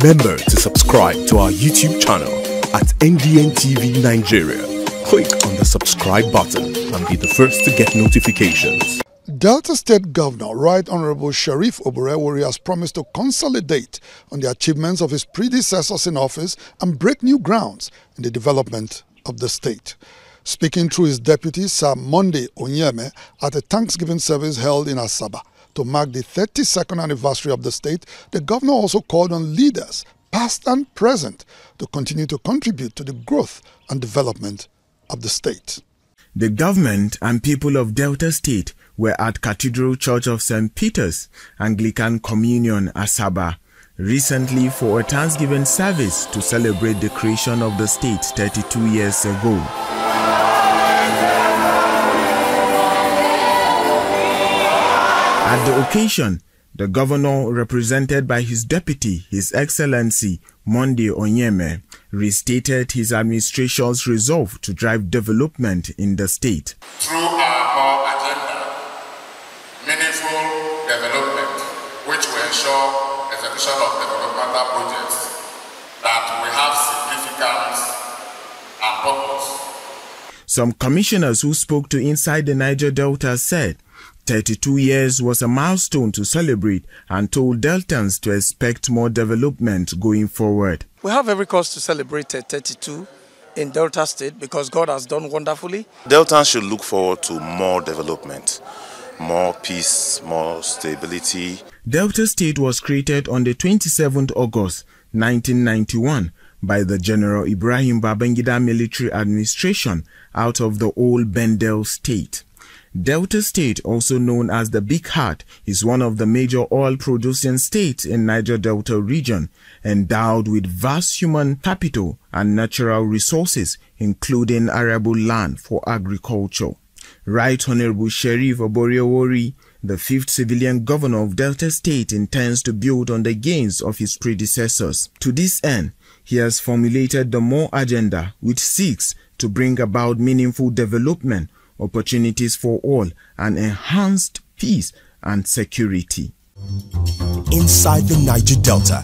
Remember to subscribe to our YouTube channel at NDN TV Nigeria. Click on the subscribe button and be the first to get notifications. Delta State Governor Right Honorable Sheriff Oborevwori has promised to consolidate on the achievements of his predecessors in office and break new grounds in the development of the state. Speaking through his deputy, Sir MAMODE Onyeme, at a Thanksgiving service held in Asaba to mark the 32nd anniversary of the state, the governor also called on leaders, past and present, to continue to contribute to the growth and development of the state. The government and people of Delta State were at Cathedral Church of St. Peter's, Anglican Communion, Asaba, recently for a Thanksgiving service to celebrate the creation of the state 32 years ago. At the occasion, the governor, represented by his deputy, His Excellency MAMODE Onyeme, restated his administration's resolve to drive development in the state. Through our core agenda, meaningful development, which will ensure execution of developmental projects that will have significance and purpose. Some commissioners who spoke to Inside the Niger Delta said 32 years was a milestone to celebrate and told Deltans to expect more development going forward. We have every cause to celebrate 32 in Delta State because God has done wonderfully. Deltans should look forward to more development, more peace, more stability. Delta State was created on the 27th August 1991 by the General Ibrahim Babangida military administration out of the old Bendel state. Delta State, also known as the Big Heart, is one of the major oil-producing states in Niger Delta region, endowed with vast human capital and natural resources, including arable land for agriculture. Right Honorable Sheriff Oborevwori, the 5th civilian governor of Delta State, intends to build on the gains of his predecessors. To this end, he has formulated the MORE agenda, which seeks to bring about meaningful development, opportunities for all, and enhanced peace and security. Inside the Niger Delta.